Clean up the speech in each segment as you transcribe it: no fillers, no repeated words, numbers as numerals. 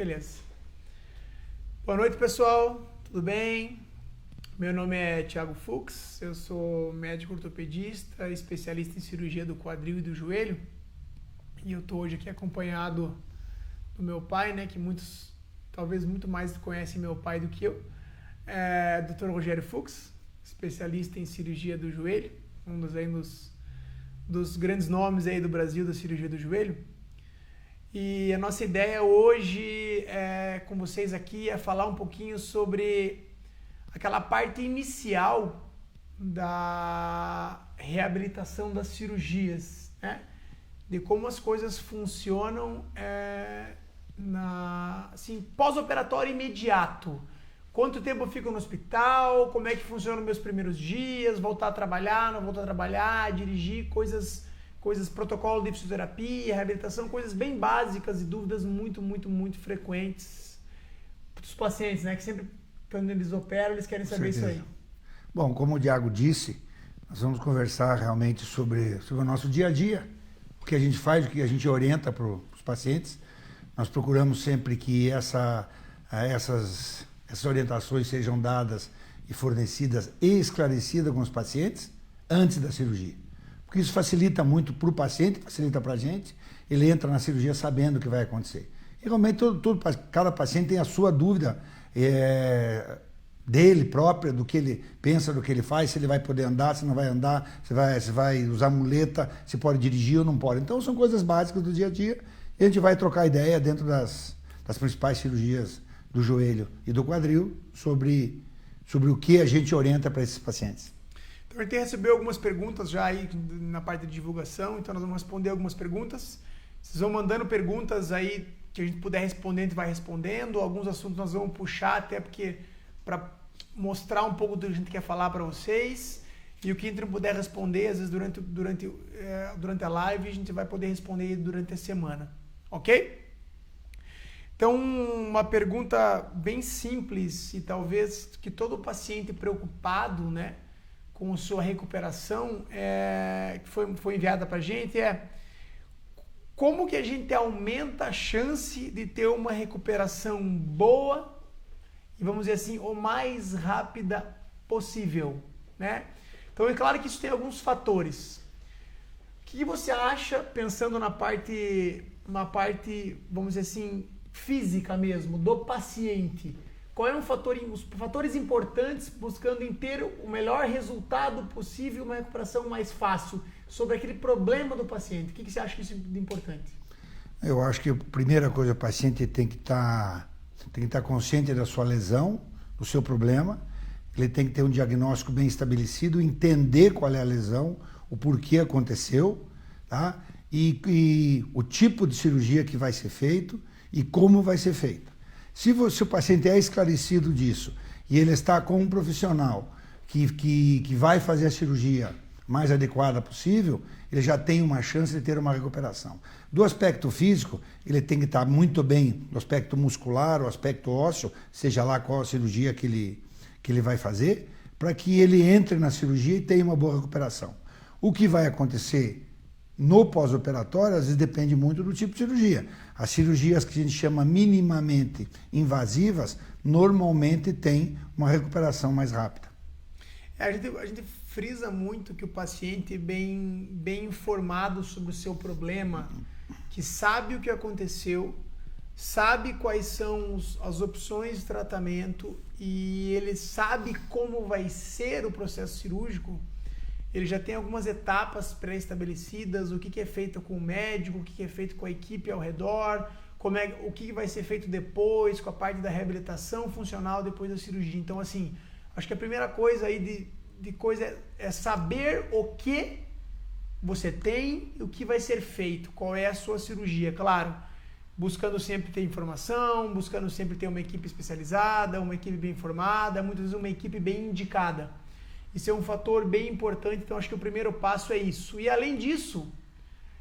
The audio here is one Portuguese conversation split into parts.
Beleza. Boa noite, pessoal. Tudo bem? Meu nome é Thiago Fux, eu sou médico ortopedista, especialista em cirurgia do quadril e do joelho. E eu estou hoje aqui acompanhado do meu pai, né, que muitos, talvez muito mais conhecem meu pai do que eu. Dr. Rogério Fux, especialista em cirurgia do joelho, um dos grandes nomes aí do Brasil da cirurgia do joelho. E a nossa ideia hoje com vocês aqui é falar um pouquinho sobre aquela parte inicial da reabilitação das cirurgias, né? De como as coisas funcionam assim, pós-operatório imediato. Quanto tempo eu fico no hospital, como é que funcionam meus primeiros dias, voltar a trabalhar, não voltar a trabalhar, dirigir, coisas, protocolo de fisioterapia, reabilitação, coisas bem básicas e dúvidas muito frequentes dos pacientes, né? Que sempre, quando eles operam, eles querem saber isso aí. Bom, como o Diago disse, nós vamos conversar realmente sobre o nosso dia a dia, o que a gente faz, o que a gente orienta para os pacientes. Nós procuramos sempre que essas orientações sejam dadas e fornecidas e esclarecidas com os pacientes antes da cirurgia. Porque isso facilita muito para o paciente, facilita para a gente, ele entra na cirurgia sabendo o que vai acontecer. E realmente cada paciente tem a sua dúvida dele própria, do que ele pensa, do que ele faz, se ele vai poder andar, se não vai andar, se vai usar muleta, se pode dirigir ou não pode. Então são coisas básicas do dia a dia e a gente vai trocar ideia dentro das principais cirurgias do joelho e do quadril sobre o que a gente orienta para esses pacientes. Então a gente recebeu algumas perguntas já aí na parte de divulgação, então nós vamos responder algumas perguntas. Vocês vão mandando perguntas aí que a gente puder responder, a gente vai respondendo. Alguns assuntos nós vamos puxar até porque para mostrar um pouco do que a gente quer falar para vocês. E o que a gente não puder responder, às vezes durante a live, a gente vai poder responder durante a semana. Ok? Então, uma pergunta bem simples e talvez que todo paciente preocupado, né, com sua recuperação, que foi enviada para a gente, como que a gente aumenta a chance de ter uma recuperação boa e, vamos dizer assim, o mais rápida possível, né? Então, é claro que isso tem alguns fatores. O que você acha, pensando na parte, vamos dizer assim, física mesmo, do paciente? Qual é os fatores importantes buscando em ter o melhor resultado possível, uma recuperação mais fácil, sobre aquele problema do paciente? O que você acha que isso é importante? Eu acho que a primeira coisa, o paciente tem que estar consciente da sua lesão, do seu problema, ele tem que ter um diagnóstico bem estabelecido, entender qual é a lesão, o porquê aconteceu, tá? E o tipo de cirurgia que vai ser feito e como vai ser feita. Se o paciente é esclarecido disso e ele está com um profissional que vai fazer a cirurgia mais adequada possível, ele já tem uma chance de ter uma recuperação. Do aspecto físico, ele tem que estar muito bem do aspecto muscular, o aspecto ósseo, seja lá qual a cirurgia que ele vai fazer, para que ele entre na cirurgia e tenha uma boa recuperação. O que vai acontecer no pós-operatório, às vezes depende muito do tipo de cirurgia. As cirurgias que a gente chama minimamente invasivas, normalmente tem uma recuperação mais rápida. A gente frisa muito que o paciente bem informado sobre o seu problema, que sabe o que aconteceu, sabe quais são as opções de tratamento e ele sabe como vai ser o processo cirúrgico. Ele já tem algumas etapas pré-estabelecidas, o que é feito com o médico, o que é feito com a equipe ao redor, o que vai ser feito depois, com a parte da reabilitação funcional depois da cirurgia. Então, assim, acho que a primeira coisa aí é saber o que você tem e o que vai ser feito, qual é a sua cirurgia, claro, buscando sempre ter informação, buscando sempre ter uma equipe especializada, uma equipe bem informada, muitas vezes uma equipe bem indicada. Isso é um fator bem importante, então acho que o primeiro passo é isso. E além disso,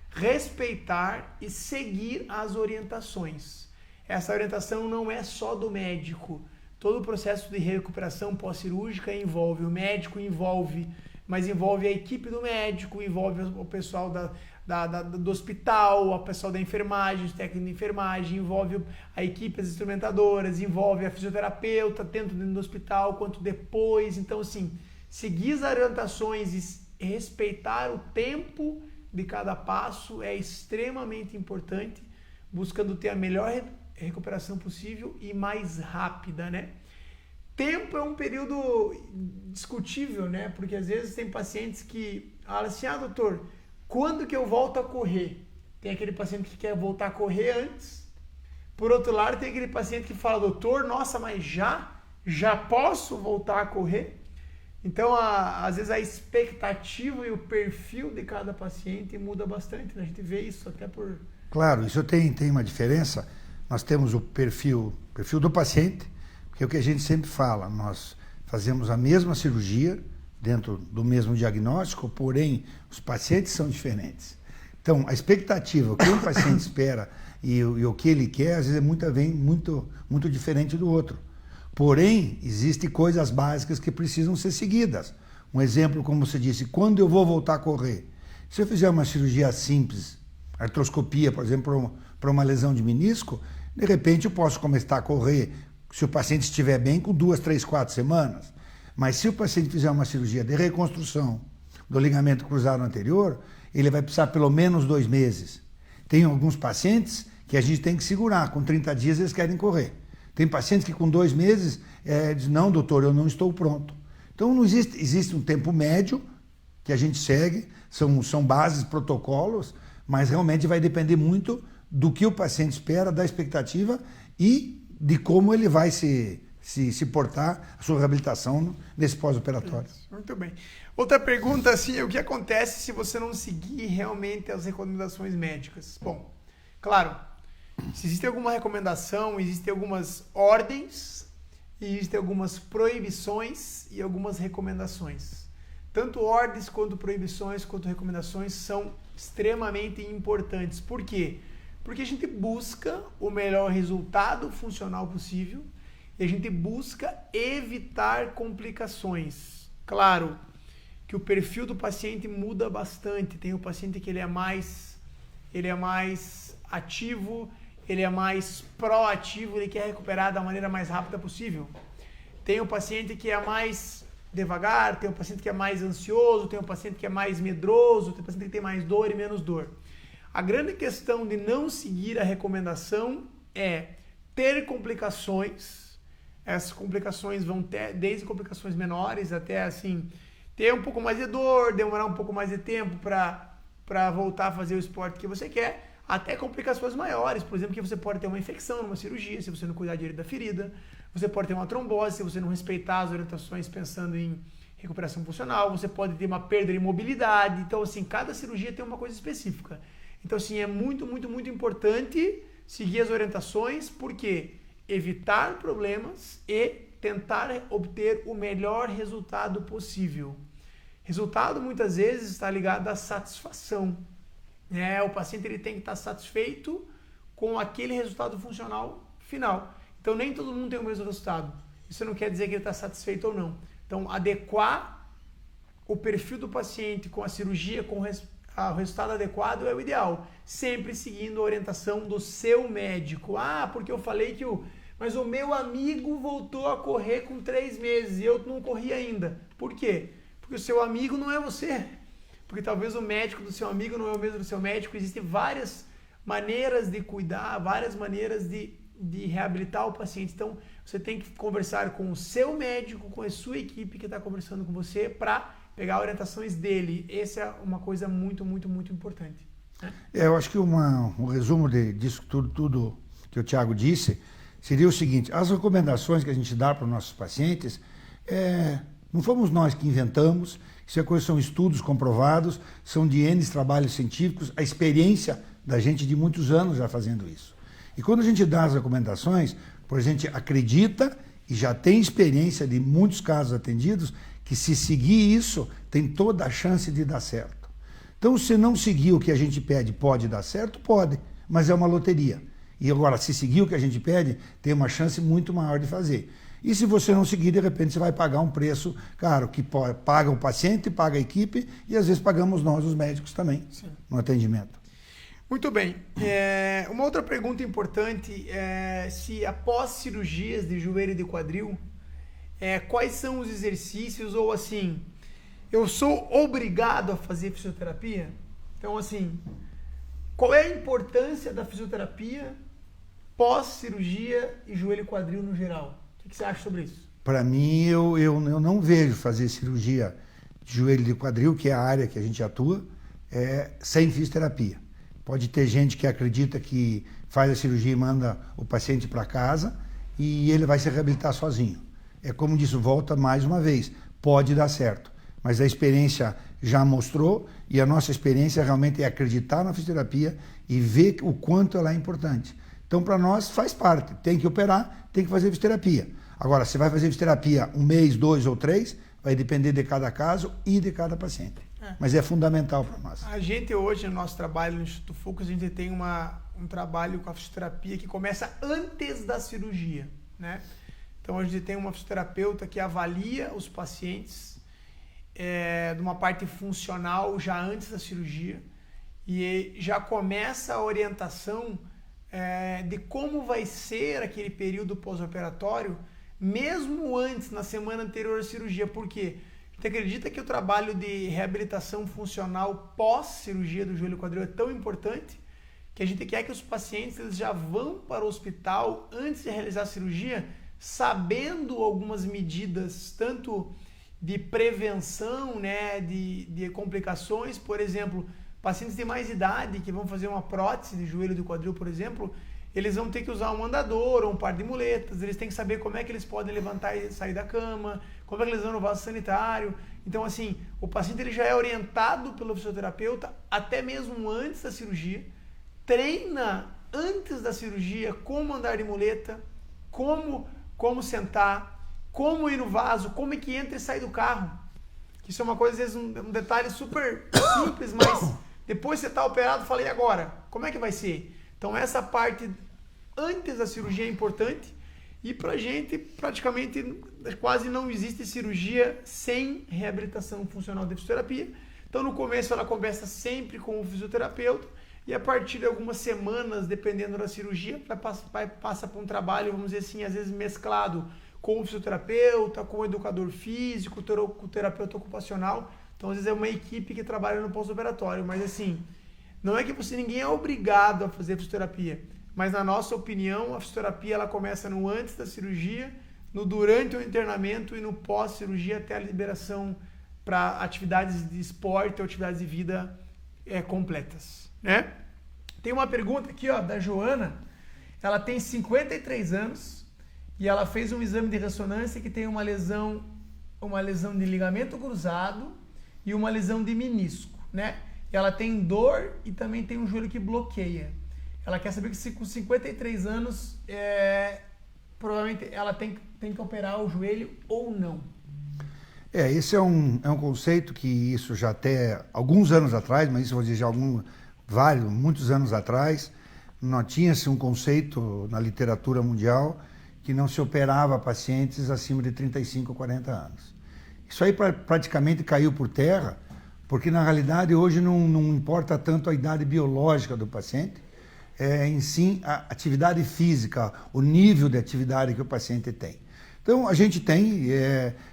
respeitar e seguir as orientações. Essa orientação não é só do médico. Todo o processo de recuperação pós-cirúrgica envolve o médico, mas envolve a equipe do médico, envolve o pessoal do hospital, o pessoal da enfermagem, os técnicos de enfermagem, envolve a equipe, as instrumentadoras, envolve a fisioterapeuta, tanto dentro do hospital quanto depois. Então, assim, seguir as orientações e respeitar o tempo de cada passo é extremamente importante, buscando ter a melhor recuperação possível e mais rápida, né? Tempo é um período discutível, né? Porque às vezes tem pacientes que falam assim, doutor, quando que eu volto a correr? Tem aquele paciente que quer voltar a correr antes. Por outro lado, tem aquele paciente que fala, doutor, nossa, mas já posso voltar a correr? Então, às vezes a expectativa e o perfil de cada paciente muda bastante, né? A gente vê isso até por... Claro, isso tem uma diferença. Nós temos o perfil do paciente, porque é o que a gente sempre fala, nós fazemos a mesma cirurgia, dentro do mesmo diagnóstico, porém os pacientes são diferentes. Então, a expectativa, o que um paciente espera e o que ele quer, às vezes é muito diferente do outro. Porém, existem coisas básicas que precisam ser seguidas. Um exemplo, como você disse, quando eu vou voltar a correr? Se eu fizer uma cirurgia simples, artroscopia, por exemplo, para uma lesão de menisco, de repente eu posso começar a correr, se o paciente estiver bem, com 2, 3, 4 semanas. Mas se o paciente fizer uma cirurgia de reconstrução do ligamento cruzado anterior, ele vai precisar pelo menos 2 meses. Tem alguns pacientes que a gente tem que segurar, com 30 dias eles querem correr. Tem pacientes que com 2 meses dizem, não, doutor, eu não estou pronto. Então não existe um tempo médio que a gente segue, são bases, protocolos, mas realmente vai depender muito do que o paciente espera, da expectativa e de como ele vai se portar a sua reabilitação nesse pós-operatório. Muito bem. Outra pergunta, assim, o que acontece se você não seguir realmente as recomendações médicas? Bom, claro, se existe alguma recomendação, existem algumas ordens, existem algumas proibições e algumas recomendações. Tanto ordens quanto proibições, quanto recomendações são extremamente importantes. Por quê? Porque a gente busca o melhor resultado funcional possível e a gente busca evitar complicações. Claro que o perfil do paciente muda bastante. Tem o paciente que ele é mais ativo, ele é mais proativo, ele quer recuperar da maneira mais rápida possível. Tem o paciente que é mais devagar, tem o paciente que é mais ansioso, tem o paciente que é mais medroso, tem o paciente que tem mais dor e menos dor. A grande questão de não seguir a recomendação é ter complicações. Essas complicações vão ter desde complicações menores até assim ter um pouco mais de dor, demorar um pouco mais de tempo para voltar a fazer o esporte que você quer, até complicações maiores, por exemplo, que você pode ter uma infecção numa cirurgia, se você não cuidar direito da ferida, você pode ter uma trombose, se você não respeitar as orientações pensando em recuperação funcional, você pode ter uma perda de mobilidade. Então, assim, cada cirurgia tem uma coisa específica. Então, assim, é muito, muito, muito importante seguir as orientações, porque evitar problemas e tentar obter o melhor resultado possível. Resultado, muitas vezes, está ligado à satisfação. O paciente ele tem que estar satisfeito com aquele resultado funcional final. Então, nem todo mundo tem o mesmo resultado. Isso não quer dizer que ele está satisfeito ou não. Então, adequar o perfil do paciente com a cirurgia, com o resultado adequado é o ideal. Sempre seguindo a orientação do seu médico. Porque eu falei mas o meu amigo voltou a correr com 3 meses e eu não corri ainda. Por quê? Porque o seu amigo não é você. Porque talvez o médico do seu amigo não é o mesmo do seu médico. Existem várias maneiras de cuidar, várias maneiras de reabilitar o paciente. Então, você tem que conversar com o seu médico, com a sua equipe que está conversando com você para pegar orientações dele. Essa é uma coisa muito, muito, muito importante. Né? Eu acho que um resumo disso tudo que o Thiago disse seria o seguinte: as recomendações que a gente dá para os nossos pacientes, não fomos nós que inventamos, são estudos comprovados, são de N trabalhos científicos, a experiência da gente de muitos anos já fazendo isso. E quando a gente dá as recomendações, a gente acredita e já tem experiência de muitos casos atendidos que se seguir isso, tem toda a chance de dar certo. Então, se não seguir o que a gente pede, pode dar certo? Pode, mas é uma loteria. E agora, se seguir o que a gente pede, tem uma chance muito maior de fazer. E se você não seguir, de repente você vai pagar um preço caro, que paga o paciente, paga a equipe e às vezes pagamos nós, os médicos, também, no atendimento. Muito bem. Uma outra pergunta importante é se após cirurgias de joelho e de quadril, quais são os exercícios ou assim, eu sou obrigado a fazer fisioterapia? Então assim, qual é a importância da fisioterapia pós-cirurgia e joelho e quadril no geral? O que você acha sobre isso? Para mim, eu não vejo fazer cirurgia de joelho e de quadril, que é a área que a gente atua, sem fisioterapia. Pode ter gente que acredita que faz a cirurgia e manda o paciente para casa e ele vai se reabilitar sozinho. É como disse, volta mais uma vez, pode dar certo, mas a experiência já mostrou e a nossa experiência realmente é acreditar na fisioterapia e ver o quanto ela é importante. Então, para nós, faz parte, tem que operar, tem que fazer fisioterapia. Agora, se vai fazer fisioterapia 1 mês, 2 ou 3, vai depender de cada caso e de cada paciente. Mas é fundamental para nós. A gente hoje, no nosso trabalho no Instituto Focus, a gente tem um trabalho com a fisioterapia que começa antes da cirurgia, né? Então, a gente tem uma fisioterapeuta que avalia os pacientes de uma parte funcional já antes da cirurgia e já começa a orientação de como vai ser aquele período pós-operatório, mesmo antes, na semana anterior à cirurgia. Por quê? Você acredita que o trabalho de reabilitação funcional pós-cirurgia do joelho e quadril é tão importante que a gente quer que os pacientes eles já vão para o hospital antes de realizar a cirurgia, sabendo algumas medidas, tanto de prevenção, né, de complicações. Por exemplo, pacientes de mais idade que vão fazer uma prótese de joelho e do quadril, por exemplo, eles vão ter que usar um andador ou um par de muletas, eles têm que saber como é que eles podem levantar e sair da cama, como é que eles vão no vaso sanitário. Então, assim, o paciente ele já é orientado pelo fisioterapeuta até mesmo antes da cirurgia, treina antes da cirurgia como andar de muleta, como sentar, como ir no vaso, como é que entra e sai do carro. Isso é uma coisa, às vezes, um detalhe super simples, mas depois você está operado, falei agora, como é que vai ser? Então essa parte antes da cirurgia é importante e pra gente praticamente quase não existe cirurgia sem reabilitação funcional de fisioterapia. Então no começo ela começa sempre com o fisioterapeuta e a partir de algumas semanas, dependendo da cirurgia, passa para um trabalho, vamos dizer assim, às vezes mesclado com o fisioterapeuta, com o educador físico, com o terapeuta ocupacional. Então às vezes é uma equipe que trabalha no pós-operatório, mas assim, não é que ninguém é obrigado a fazer fisioterapia, mas na nossa opinião, a fisioterapia ela começa no antes da cirurgia, no durante o internamento e no pós-cirurgia até a liberação para atividades de esporte ou atividades de vida completas, né? Tem uma pergunta aqui, ó, da Joana. Ela tem 53 anos e ela fez um exame de ressonância que tem uma lesão de ligamento cruzado e uma lesão de menisco, né? Ela tem dor e também tem um joelho que bloqueia. Ela quer saber que se com 53 anos, provavelmente ela tem que operar o joelho ou não. Esse é um conceito que isso já até alguns anos atrás, mas isso vou dizer já muitos anos atrás, não tinha-se um conceito na literatura mundial que não se operava pacientes acima de 35 ou 40 anos. Isso aí praticamente caiu por terra, porque na realidade hoje não importa tanto a idade biológica do paciente, em si a atividade física, o nível de atividade que o paciente tem. Então a gente tem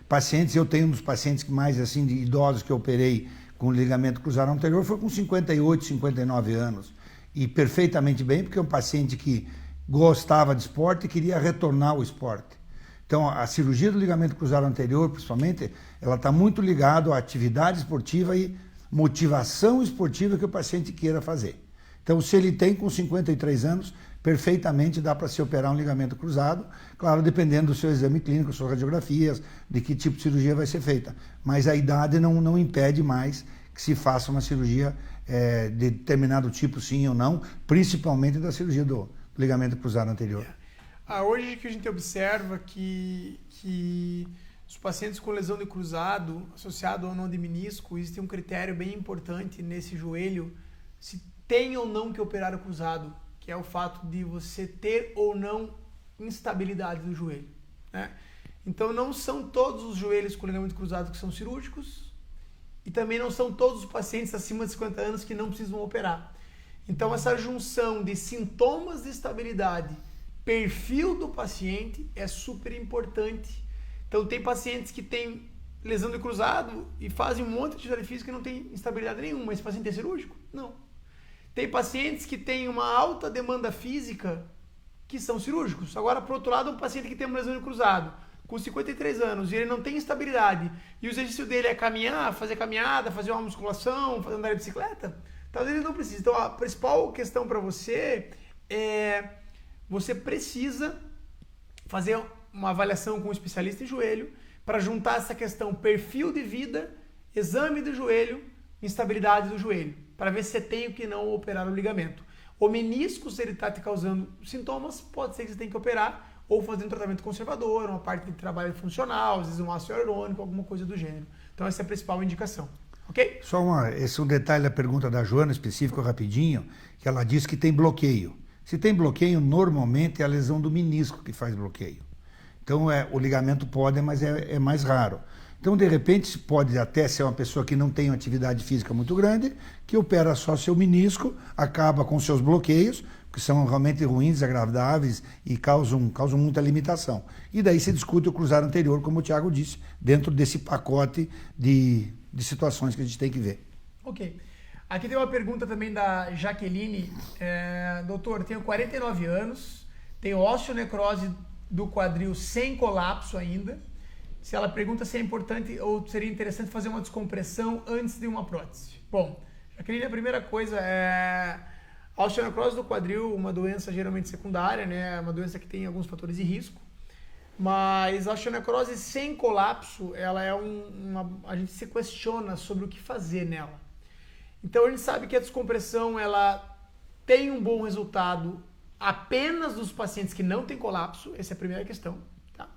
pacientes, eu tenho um dos pacientes mais assim de idosos que eu operei com ligamento cruzado anterior, foi com 58, 59 anos e perfeitamente bem, porque é um paciente que gostava de esporte e queria retornar ao esporte. Então, a cirurgia do ligamento cruzado anterior, principalmente, ela está muito ligada à atividade esportiva e motivação esportiva que o paciente queira fazer. Então, se ele tem com 53 anos, perfeitamente dá para se operar um ligamento cruzado, claro, dependendo do seu exame clínico, suas radiografias, de que tipo de cirurgia vai ser feita. Mas a idade não impede mais que se faça uma cirurgia de determinado tipo, sim ou não, principalmente da cirurgia do ligamento cruzado anterior. Hoje que a gente observa que os pacientes com lesão de cruzado, associado ou não de menisco, existe um critério bem importante nesse joelho, se tem ou não que operar o cruzado, que é o fato de você ter ou não instabilidade do joelho, né? Então não são todos os joelhos com ligamento cruzado que são cirúrgicos e também não são todos os pacientes acima de 50 anos que não precisam operar. Então essa junção de sintomas de estabilidade, perfil do paciente é super importante. Então tem pacientes que têm lesão de cruzado e fazem um monte de atividade física e não tem instabilidade nenhuma. Esse paciente é cirúrgico? Não. Tem pacientes que têm uma alta demanda física que são cirúrgicos. Agora, por outro lado, um paciente que tem uma lesão de cruzado com 53 anos e ele não tem estabilidade e o exercício dele é caminhar, fazer caminhada, fazer uma musculação, fazer andar de bicicleta, talvez ele não precise. Então a principal questão para você é você precisa fazer uma avaliação com um especialista em joelho para juntar essa questão perfil de vida, exame do joelho, instabilidade do joelho, para ver se você tem o que não operar o ligamento. O menisco, se ele está te causando sintomas, pode ser que você tenha que operar ou fazer um tratamento conservador, uma parte de trabalho funcional, às vezes um ácido hialurônico, alguma coisa do gênero. Então essa é a principal indicação, ok? Esse é um detalhe da pergunta da Joana, específico, rapidinho, que ela disse que tem bloqueio. Se tem bloqueio, normalmente é a lesão do menisco que faz bloqueio. Então o ligamento pode, mas é mais raro. Então, de repente, pode até ser uma pessoa que não tem uma atividade física muito grande, que opera só seu menisco, acaba com seus bloqueios, que são realmente ruins, desagradáveis e causam muita limitação. E daí se discute o cruzado anterior, como o Thiago disse, dentro desse pacote de situações que a gente tem que ver. Ok. Aqui tem uma pergunta também da Jaqueline. Doutor, tenho 49 anos, tenho osteonecrose do quadril sem colapso ainda. Se ela pergunta se é importante ou seria interessante fazer uma descompressão antes de uma prótese. Bom, Jaqueline, a primeira coisa é a osteonecrose do quadril, uma doença geralmente secundária, né? Uma doença que tem alguns fatores de risco. Mas a osteonecrose sem colapso, ela é a gente se questiona sobre o que fazer nela. Então a gente sabe que a descompressão ela tem um bom resultado apenas nos pacientes que não têm colapso, essa é a primeira questão. Tá?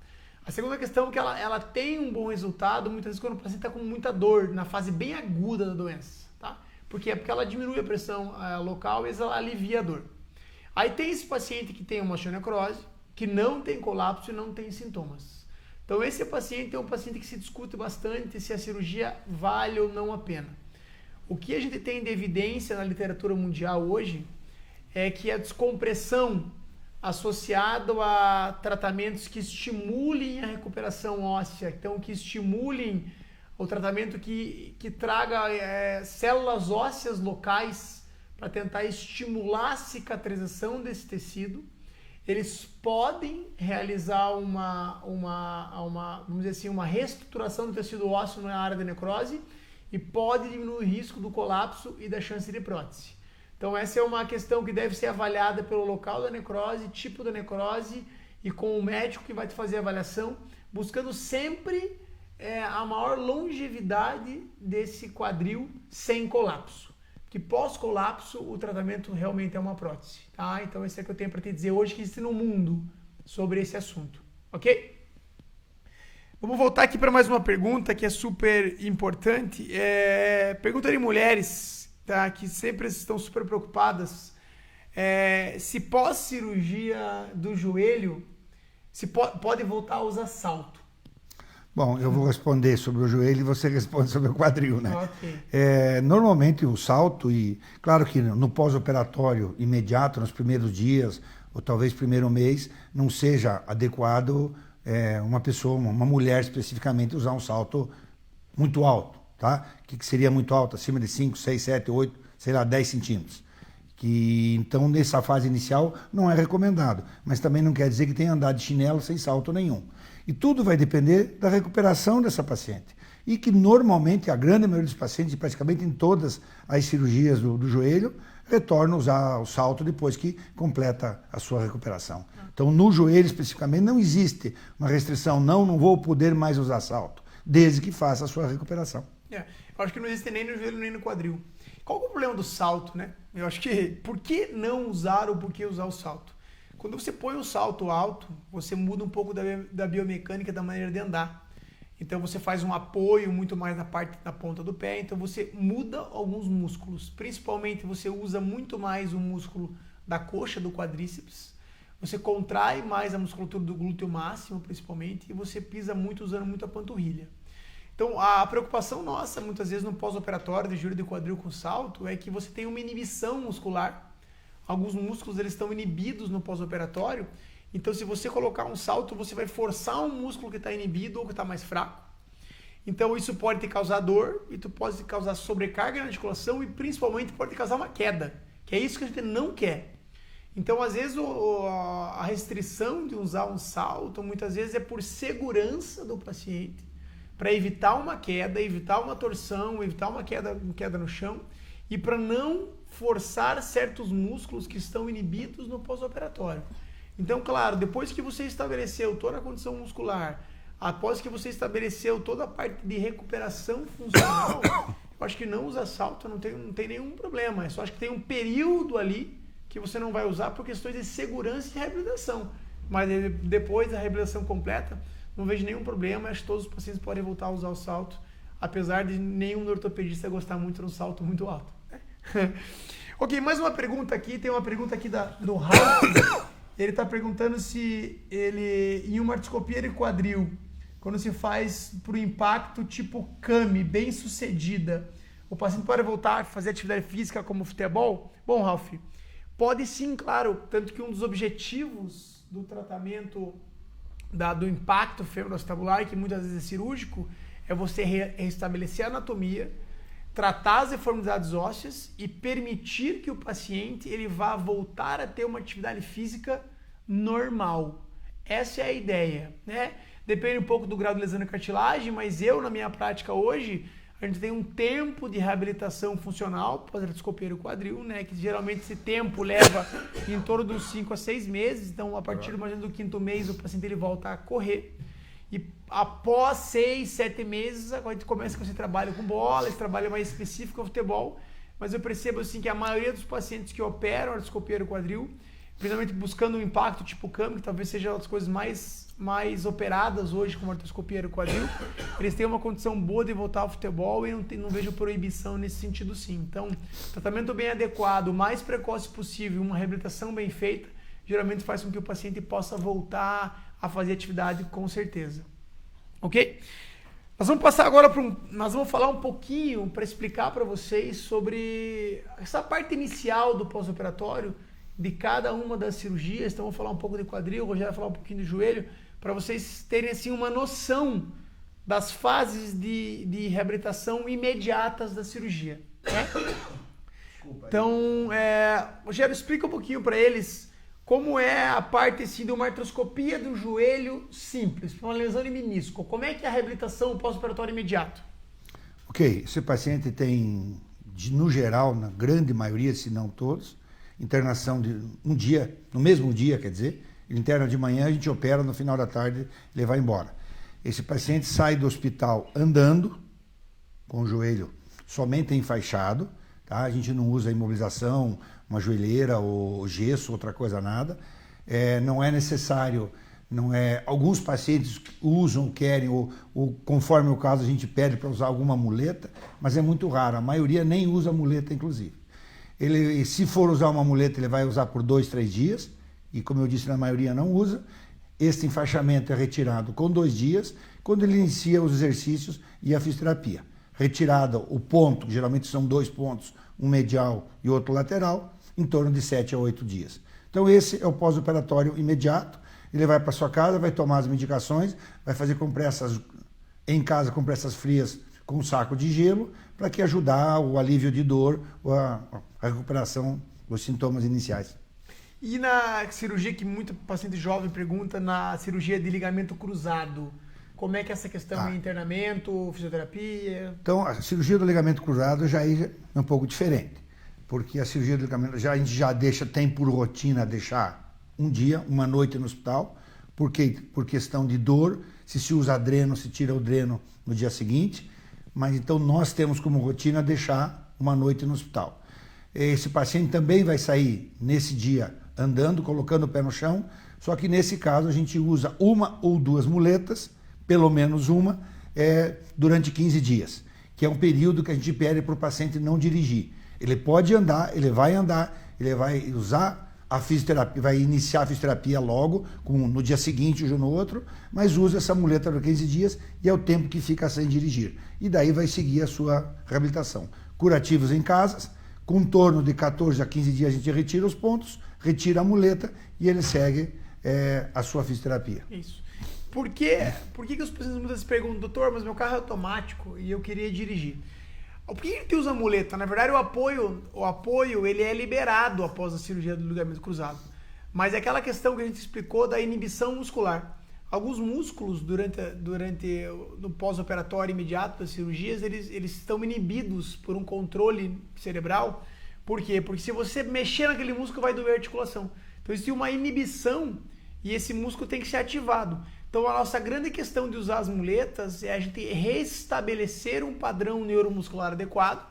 A segunda questão é que ela tem um bom resultado muitas vezes quando o paciente está com muita dor, na fase bem aguda da doença. Tá? Por quê? Porque ela diminui a pressão local e ela alivia a dor. Aí tem esse paciente que tem uma osteonecrose, que não tem colapso e não tem sintomas. Então esse paciente é um paciente que se discute bastante se a cirurgia vale ou não a pena. O que a gente tem de evidência na literatura mundial hoje é que a descompressão associada a tratamentos que estimulem a recuperação óssea, então que estimulem o tratamento que traga células ósseas locais para tentar estimular a cicatrização desse tecido, eles podem realizar vamos dizer assim, uma reestruturação do tecido ósseo na área da necrose e pode diminuir o risco do colapso e da chance de prótese. Então essa é uma questão que deve ser avaliada pelo local da necrose, tipo da necrose e com o médico que vai te fazer a avaliação, buscando sempre a maior longevidade desse quadril sem colapso. Que pós-colapso o tratamento realmente é uma prótese. Tá? Então esse é o que eu tenho para te dizer hoje que existe no mundo sobre esse assunto. Ok? Vamos voltar aqui para mais uma pergunta que é super importante. Pergunta de mulheres, tá? Que sempre estão super preocupadas. Se pós-cirurgia do joelho, se pode voltar a usar salto. Bom, eu vou responder sobre o joelho e você responde sobre o quadril, né? Okay. Normalmente o salto, e claro que no pós-operatório imediato, nos primeiros dias, ou talvez primeiro mês, não seja adequado uma pessoa, uma mulher especificamente, usar um salto muito alto, tá? O que seria muito alto? Acima de 5, 6, 7, 8, sei lá, 10 centímetros. Então, nessa fase inicial, não é recomendado. Mas também não quer dizer que tenha andado de chinelo sem salto nenhum. E tudo vai depender da recuperação dessa paciente. E que normalmente, a grande maioria dos pacientes, praticamente em todas as cirurgias do joelho, retorna a usar o salto depois que completa a sua recuperação. Então, no joelho especificamente, não existe uma restrição, não vou poder mais usar salto, desde que faça a sua recuperação. Eu acho que não existe nem no joelho nem no quadril. Qual é o problema do salto, né? Eu acho que, por que não usar ou por que usar o salto? Quando você põe o salto alto, você muda um pouco da biomecânica, da maneira de andar. Então você faz um apoio muito mais na ponta do pé, então você muda alguns músculos. Principalmente você usa muito mais o músculo da coxa, do quadríceps. você contrai mais a musculatura do glúteo máximo, principalmente, e você pisa muito usando muito a panturrilha. Então, a preocupação nossa, muitas vezes no pós-operatório de joelho e quadril com salto, é que você tem uma inibição muscular. Alguns músculos eles estão inibidos no pós-operatório. Então, se você colocar um salto, você vai forçar um músculo que está inibido ou que está mais fraco. Então, isso pode te causar dor, e pode te causar sobrecarga na articulação e, principalmente, pode te causar uma queda, que é isso que a gente não quer. Então, às vezes, a restrição de usar um salto, muitas vezes, é por segurança do paciente, para evitar uma queda, evitar uma torção, evitar uma queda no chão e para não forçar certos músculos que estão inibidos no pós-operatório. Então, claro, depois que você estabeleceu toda a condição muscular, após que você estabeleceu toda a parte de recuperação funcional, eu acho que não usar salto não tem nenhum problema. Eu só acho que tem um período ali que você não vai usar por questões de segurança e reabilitação. Mas depois da reabilitação completa, não vejo nenhum problema, acho que todos os pacientes podem voltar a usar o salto, apesar de nenhum ortopedista gostar muito de um salto muito alto. Ok, mais uma pergunta aqui, tem uma pergunta aqui do Ralph, ele está perguntando se ele, em uma artroscopia de quadril, quando se faz para o impacto tipo CAMI, bem sucedida, o paciente pode voltar a fazer atividade física como futebol? Bom, Ralph, pode sim, claro, tanto que um dos objetivos do tratamento do impacto femoroacetabular, que muitas vezes é cirúrgico, é você restabelecer a anatomia, tratar as deformidades ósseas e permitir que o paciente ele vá voltar a ter uma atividade física normal. Essa é a ideia, né? Depende um pouco do grau de lesão na cartilagem, mas na minha prática hoje, a gente tem um tempo de reabilitação funcional pós-artroscopia do quadril, né? Que geralmente esse tempo leva em torno dos 5 a 6 meses. Então, a partir mais ou menos do 5º mês, o paciente ele volta a correr. E após 6, 7 meses, a gente começa com esse trabalho com bola, esse trabalho mais específico ao futebol. Mas eu percebo assim que a maioria dos pacientes que operam artroscopia do quadril, principalmente buscando um impacto tipo CAM, que talvez seja uma das coisas mais operadas hoje com artroscopia do quadril, eles têm uma condição boa de voltar ao futebol e não vejo proibição nesse sentido sim. Então, tratamento bem adequado, o mais precoce possível, uma reabilitação bem feita, geralmente faz com que o paciente possa voltar a fazer atividade com certeza. Ok? Nós vamos passar agora nós vamos falar um pouquinho para explicar para vocês sobre essa parte inicial do pós-operatório de cada uma das cirurgias. Então, vou falar um pouco de quadril, o Rogério vai falar um pouquinho de joelho, para vocês terem assim, uma noção das fases de reabilitação imediatas da cirurgia. Né? Então, Rogério, explica um pouquinho para eles como é a parte assim, de uma artroscopia do joelho simples, para uma lesão de menisco. Como é que é a reabilitação pós-operatório imediato? Ok, esse paciente tem, no geral, na grande maioria, se não todos, internação de um dia, no mesmo dia, quer dizer, ele interna de manhã, a gente opera, no final da tarde ele vai embora. Esse paciente sai do hospital andando, com o joelho somente enfaixado, tá? A gente não usa imobilização, uma joelheira ou gesso, outra coisa nada. Não é necessário, alguns pacientes usam, querem, ou conforme o caso a gente pede para usar alguma muleta, mas é muito raro, a maioria nem usa muleta inclusive. Ele, se for usar uma muleta, ele vai usar por 2, 3 dias, e como eu disse, na maioria não usa. Este enfaixamento é retirado com 2 dias, quando ele inicia os exercícios e a fisioterapia. Retirado o ponto, que geralmente são 2 pontos, um medial e outro lateral, em torno de 7 a 8 dias. Então esse é o pós-operatório imediato. Ele vai para sua casa, vai tomar as medicações, vai fazer compressas em casa, compressas frias com um saco de gelo, para que ajudar o alívio de dor ou a recuperação dos sintomas iniciais. E na cirurgia que muito paciente jovem pergunta, na cirurgia de ligamento cruzado, como é que é essa questão de internamento, fisioterapia? Então, a cirurgia do ligamento cruzado já é um pouco diferente, porque a cirurgia do ligamento a gente já tem por rotina deixar um dia, uma noite no hospital, porque por questão de dor, se usa dreno, se tira o dreno no dia seguinte, mas então nós temos como rotina deixar uma noite no hospital. Esse paciente também vai sair nesse dia andando, colocando o pé no chão, só que nesse caso a gente usa 1 ou 2 muletas, pelo menos uma, durante 15 dias, que é um período que a gente pede para o paciente não dirigir. Ele pode andar, ele vai usar a fisioterapia, vai iniciar a fisioterapia logo, no dia seguinte ou no outro, mas usa essa muleta por 15 dias e é o tempo que fica sem dirigir. E daí vai seguir a sua reabilitação. Curativos em casas, com em torno de 14 a 15 dias a gente retira os pontos, retira a muleta e ele segue a sua fisioterapia. Isso. Por que os pacientes muitas vezes perguntam, doutor, mas meu carro é automático e eu queria dirigir? Por que a gente usa muleta? Na verdade, o apoio ele é liberado após a cirurgia do ligamento cruzado. Mas é aquela questão que a gente explicou da inibição muscular. Alguns músculos, no pós-operatório imediato das cirurgias, eles estão inibidos por um controle cerebral. Por quê? Porque se você mexer naquele músculo, vai doer a articulação. Então, existe uma inibição e esse músculo tem que ser ativado. Então, a nossa grande questão de usar as muletas é a gente restabelecer um padrão neuromuscular adequado,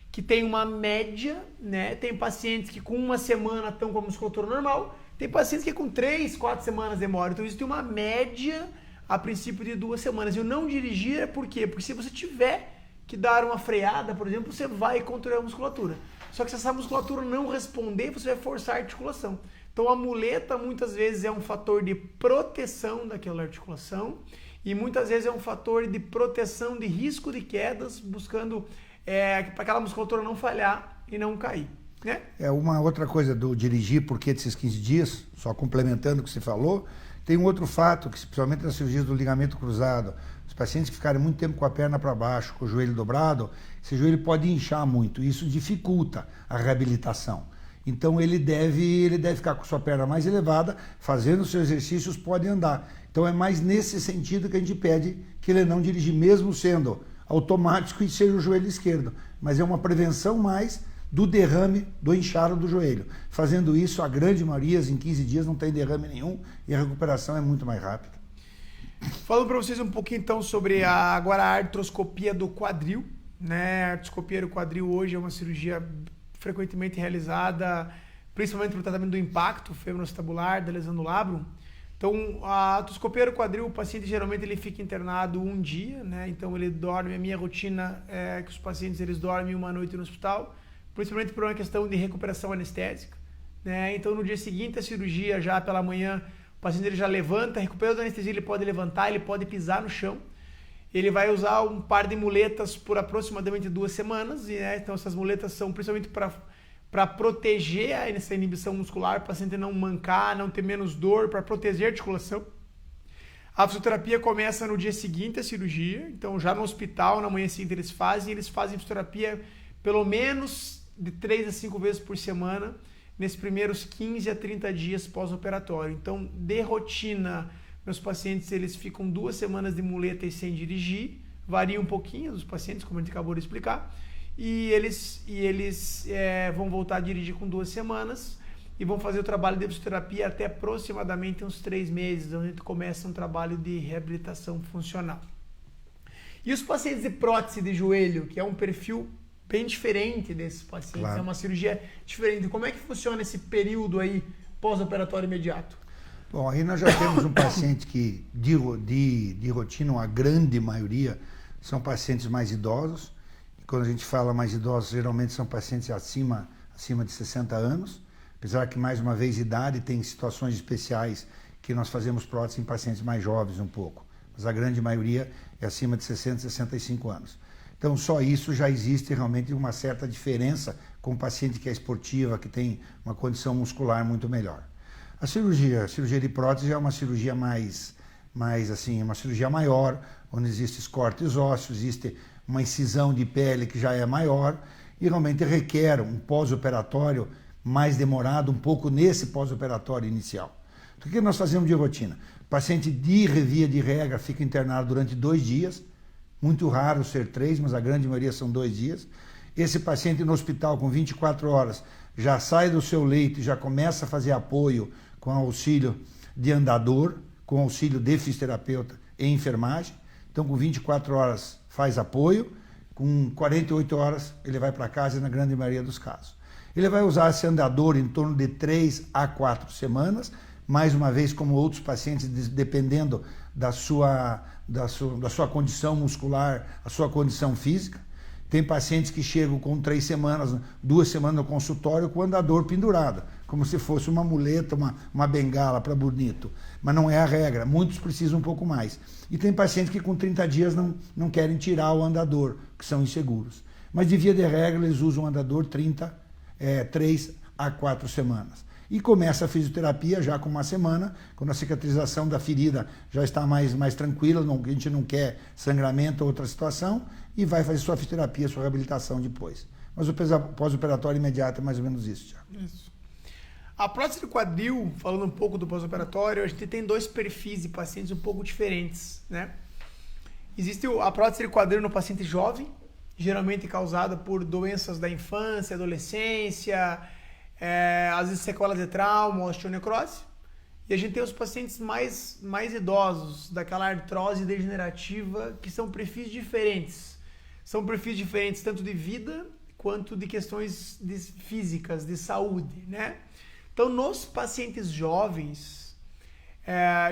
que tem uma média, né? Tem pacientes que com uma semana estão com a musculatura normal, tem pacientes que com 3, 4 semanas demoram. Então, isso tem uma média, a princípio, de 2 semanas. E o não dirigir é por quê? Porque se você tiver que dar uma freada, por exemplo, você vai contrair a musculatura. Só que se essa musculatura não responder, você vai forçar a articulação. Então a muleta muitas vezes é um fator de proteção daquela articulação e muitas vezes é um fator de proteção de risco de quedas, buscando para aquela musculatura não falhar e não cair. Né? Uma outra coisa do dirigir, por que desses 15 dias, só complementando o que você falou, tem um outro fato, que principalmente nas cirurgias do ligamento cruzado, os pacientes que ficarem muito tempo com a perna para baixo, com o joelho dobrado, esse joelho pode inchar muito, e isso dificulta a reabilitação. Então ele deve ficar com sua perna mais elevada, fazendo os seus exercícios, pode andar. Então é mais nesse sentido que a gente pede que ele não dirigir, mesmo sendo automático e seja o joelho esquerdo. Mas é uma prevenção mais do derrame, do inchado do joelho. Fazendo isso, a grande maioria, em 15 dias, não tem derrame nenhum e a recuperação é muito mais rápida. Falando para vocês um pouquinho então sobre agora a artroscopia do quadril. Né? A artroscopia do quadril hoje é uma cirurgia frequentemente realizada, principalmente para o tratamento do impacto femoroacetabular, da lesão do labrum. Então, a artroscopia do quadril, o paciente geralmente ele fica internado um dia, né? Então ele dorme, a minha rotina é que os pacientes eles dormem uma noite no hospital, principalmente por uma questão de recuperação anestésica, né? Então no dia seguinte a cirurgia, já pela manhã, o paciente ele já levanta, recuperando a anestesia, ele pode levantar, ele pode pisar no chão. Ele vai usar um par de muletas por aproximadamente 2 semanas. E, né, então essas muletas são principalmente para proteger essa inibição muscular, para o paciente não mancar, não ter menos dor, para proteger a articulação. A fisioterapia começa no dia seguinte à cirurgia. Então já no hospital, na manhã seguinte eles fazem fisioterapia pelo menos de 3 a 5 vezes por semana, nesses primeiros 15 a 30 dias pós-operatório. Então, de rotina, meus pacientes eles ficam 2 semanas de muleta e sem dirigir, varia um pouquinho dos pacientes, como a gente acabou de explicar, e eles vão voltar a dirigir com 2 semanas e vão fazer o trabalho de fisioterapia até aproximadamente uns 3 meses, onde a gente começa um trabalho de reabilitação funcional. E os pacientes de prótese de joelho, que é um perfil bem diferente desses pacientes, claro. É uma cirurgia diferente. Como é que funciona esse período aí pós-operatório imediato? Bom, aí nós já temos um paciente que, de rotina, a grande maioria são pacientes mais idosos. E quando a gente fala mais idosos, geralmente são pacientes acima de 60 anos. Apesar que, mais uma vez, idade tem situações especiais que nós fazemos prótese em pacientes mais jovens um pouco. Mas a grande maioria é acima de 60, 65 anos. Então, só isso já existe realmente uma certa diferença com o paciente que é esportiva, que tem uma condição muscular muito melhor. A cirurgia de prótese é uma cirurgia mais assim, uma cirurgia maior, onde existem cortes ósseos, existe uma incisão de pele que já é maior e realmente requer um pós-operatório mais demorado, um pouco nesse pós-operatório inicial. Então, o que nós fazemos de rotina? O paciente via de regra fica internado durante 2 dias, muito raro ser 3, mas a grande maioria são 2 dias. Esse paciente no hospital com 24 horas já sai do seu leito e já começa a fazer apoio com auxílio de andador, com auxílio de fisioterapeuta e enfermagem. Então, com 24 horas faz apoio, com 48 horas ele vai para casa na grande maioria dos casos. Ele vai usar esse andador em torno de 3 a 4 semanas, mais uma vez, como outros pacientes, dependendo da sua condição muscular, a sua condição física. Tem pacientes que chegam com 3 semanas, 2 semanas no consultório com o andador pendurado. como se fosse uma muleta, uma bengala para bonito. Mas não é a regra. Muitos precisam um pouco mais. E tem pacientes que com 30 dias não querem tirar o andador, que são inseguros. Mas de via de regra, eles usam o andador 3 a 4 semanas. E começa a fisioterapia já com uma semana, quando a cicatrização da ferida já está mais tranquila, a gente não quer sangramento ou outra situação, e vai fazer sua fisioterapia, sua reabilitação depois. Mas o pós-operatório imediato é mais ou menos isso, Thiago. Isso. A prótese de quadril, falando um pouco do pós-operatório, a gente tem 2 perfis de pacientes um pouco diferentes, né? Existe a prótese de quadril no paciente jovem, geralmente causada por doenças da infância, adolescência, às vezes sequelas de trauma, osteonecrose. E a gente tem os pacientes mais idosos, daquela artrose degenerativa, que são perfis diferentes. São perfis diferentes tanto de vida quanto de questões físicas, de saúde, né? Então, nos pacientes jovens,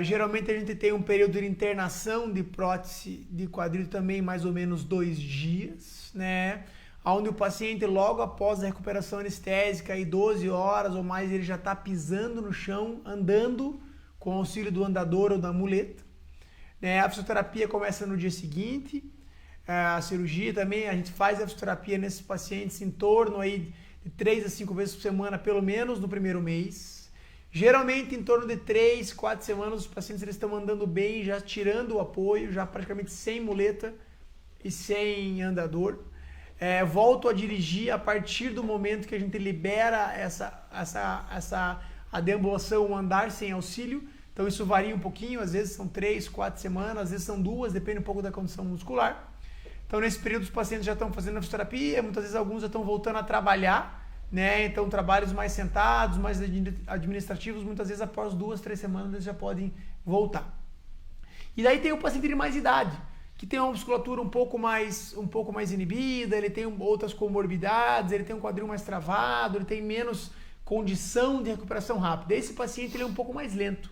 geralmente a gente tem um período de internação de prótese de quadril também mais ou menos 2 dias, né? Onde o paciente, logo após a recuperação anestésica, aí 12 horas ou mais, ele já está pisando no chão, andando com auxílio do andador ou da muleta. A fisioterapia começa no dia seguinte. A cirurgia também, a gente faz a fisioterapia nesses pacientes em torno aí de 3 a 5 vezes por semana, pelo menos no primeiro mês. Geralmente em torno de 3, 4 semanas os pacientes eles estão andando bem, já tirando o apoio, já praticamente sem muleta e sem andador. Volto a dirigir a partir do momento que a gente libera a deambulação, o andar sem auxílio. Então isso varia um pouquinho, às vezes são 3, 4 semanas, às vezes são 2, depende um pouco da condição muscular. Então, nesse período, os pacientes já estão fazendo a fisioterapia, muitas vezes alguns já estão voltando a trabalhar, né? Então, trabalhos mais sentados, mais administrativos, muitas vezes após 2, 3 semanas eles já podem voltar. E daí tem o paciente de mais idade, que tem uma musculatura um pouco mais inibida, ele tem outras comorbidades, ele tem um quadril mais travado, ele tem menos condição de recuperação rápida. Esse paciente ele é um pouco mais lento.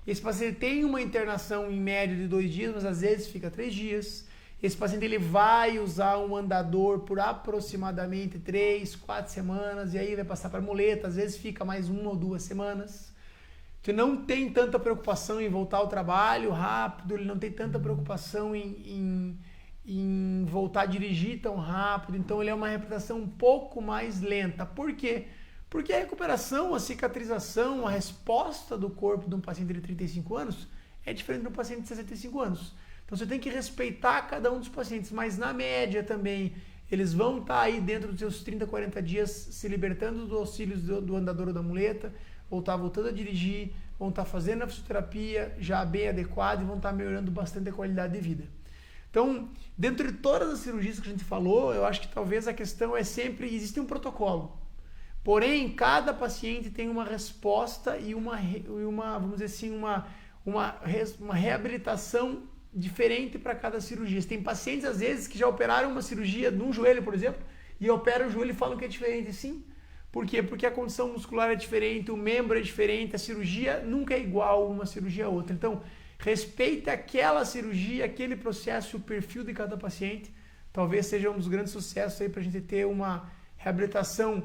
Esse paciente tem uma internação em média de 2 dias, mas às vezes fica 3 dias. Esse paciente ele vai usar um andador por aproximadamente 3, 4 semanas e aí vai passar para muleta, às vezes fica mais 1 ou 2 semanas. Ele não tem tanta preocupação em voltar ao trabalho rápido, ele não tem tanta preocupação em voltar a dirigir tão rápido, então ele é uma reabilitação um pouco mais lenta. Por quê? Porque a recuperação, a cicatrização, a resposta do corpo de um paciente de 35 anos é diferente de um paciente de 65 anos. Então você tem que respeitar cada um dos pacientes, mas na média também eles vão estar aí dentro dos seus 30, 40 dias se libertando dos auxílios do andador ou da muleta, vão estar voltando a dirigir, vão estar fazendo a fisioterapia já bem adequada e vão estar melhorando bastante a qualidade de vida. Então, dentro de todas as cirurgias que a gente falou, eu acho que talvez a questão é sempre, existe um protocolo. Porém, cada paciente tem uma resposta e uma vamos dizer assim, uma reabilitação diferente para cada cirurgia. Tem pacientes, às vezes, que já operaram uma cirurgia num joelho, por exemplo, e operam o joelho e falam que é diferente. Sim. Por quê? Porque a condição muscular é diferente, o membro é diferente, a cirurgia nunca é igual uma cirurgia a outra. Então, respeite aquela cirurgia, aquele processo, o perfil de cada paciente. Talvez seja um dos grandes sucessos aí para a gente ter uma reabilitação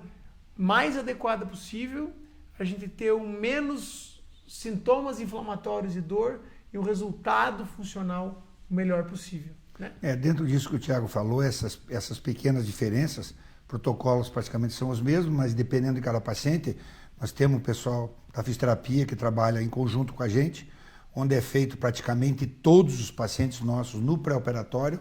mais adequada possível, a gente ter menos sintomas inflamatórios e dor, e um resultado funcional o melhor possível. Né? Dentro disso que o Thiago falou, essas pequenas diferenças, protocolos praticamente são os mesmos, mas dependendo de cada paciente, nós temos o pessoal da fisioterapia que trabalha em conjunto com a gente, onde é feito praticamente todos os pacientes nossos no pré-operatório,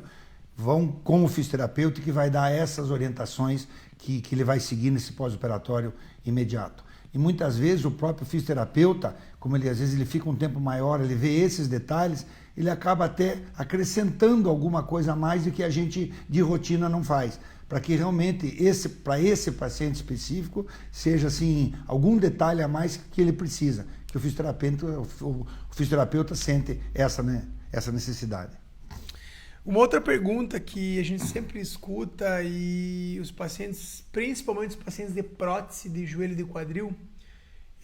vão com o fisioterapeuta que vai dar essas orientações que ele vai seguir nesse pós-operatório imediato. E muitas vezes o próprio fisioterapeuta, como ele às vezes ele fica um tempo maior, ele vê esses detalhes, ele acaba até acrescentando alguma coisa a mais do que a gente de rotina não faz, para que realmente para esse paciente específico seja assim algum detalhe a mais que ele precisa, que o fisioterapeuta sente essa necessidade. Uma outra pergunta que a gente sempre escuta e os pacientes, principalmente os pacientes de prótese de joelho e de quadril,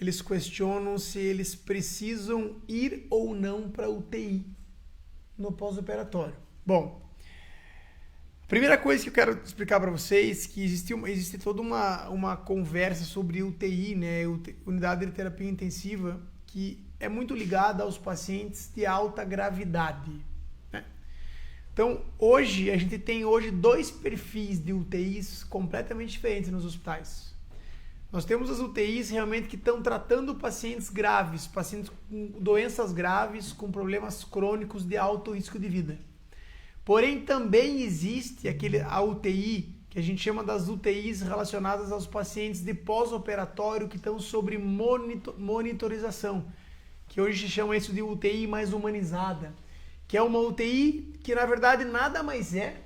eles questionam se eles precisam ir ou não para UTI no pós-operatório. Bom, Primeira coisa que eu quero explicar para vocês que existe toda uma conversa sobre UTI, né, unidade de terapia intensiva, que é muito ligada aos pacientes de alta gravidade, né? Então, hoje, a gente tem dois perfis de UTIs completamente diferentes nos hospitais. Nós temos as UTIs realmente que estão tratando pacientes graves, pacientes com doenças graves, com problemas crônicos de alto risco de vida. Porém, também existe a UTI, que a gente chama das UTIs relacionadas aos pacientes de pós-operatório que estão sobre monitorização, que hoje se chama isso de UTI mais humanizada, que é uma UTI que, na verdade, nada mais é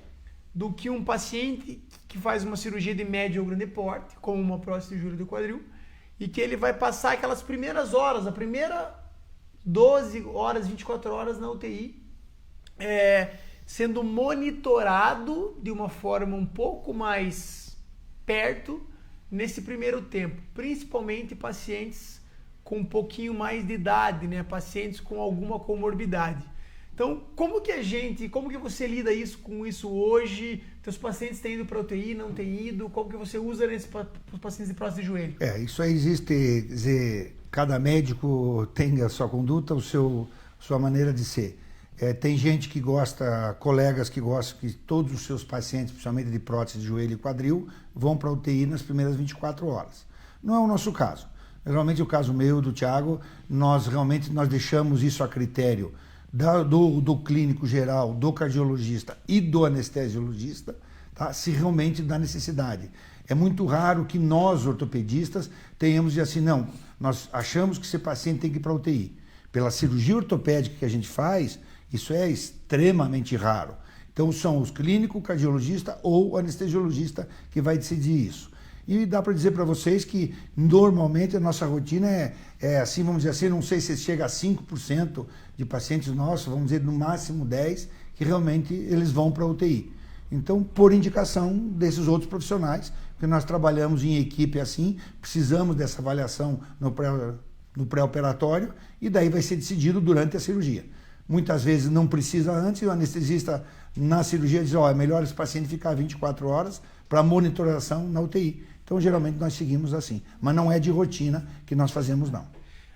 do que um paciente que faz uma cirurgia de médio ou grande porte, como uma prótese de joelho do quadril, e que ele vai passar aquelas primeiras horas, a primeira 12 horas, 24 horas na UTI, sendo monitorado de uma forma um pouco mais perto nesse primeiro tempo, principalmente pacientes com um pouquinho mais de idade, né? Pacientes com alguma comorbidade. Então, como que você lida com isso hoje? Teus pacientes têm ido para UTI, não têm ido? Como que você usa os pacientes de prótese de joelho? Isso aí existe, cada médico tem a sua conduta, sua maneira de ser. Tem gente que gosta, colegas que gostam que todos os seus pacientes, principalmente de prótese de joelho e quadril, vão para a UTI nas primeiras 24 horas. Não é o nosso caso. Realmente o caso meu, do Thiago, nós deixamos isso a critério do clínico geral, do cardiologista e do anestesiologista, tá? Se realmente dá necessidade. É muito raro que nós, ortopedistas, tenhamos de assim, não, nós achamos que esse paciente tem que ir para a UTI. Pela cirurgia ortopédica que a gente faz, isso é extremamente raro. Então são os clínicos, o cardiologista ou o anestesiologista que vai decidir isso. E dá para dizer para vocês que normalmente a nossa rotina é assim, vamos dizer assim, não sei se chega a 5% de pacientes nossos, vamos dizer no máximo 10%, que realmente eles vão para a UTI. Então, por indicação desses outros profissionais, porque nós trabalhamos em equipe assim, precisamos dessa avaliação no pré-operatório e daí vai ser decidido durante a cirurgia. Muitas vezes não precisa antes, e o anestesista na cirurgia diz, é melhor esse paciente ficar 24 horas para monitoração na UTI. Então, geralmente, nós seguimos assim. Mas não é de rotina que nós fazemos, não.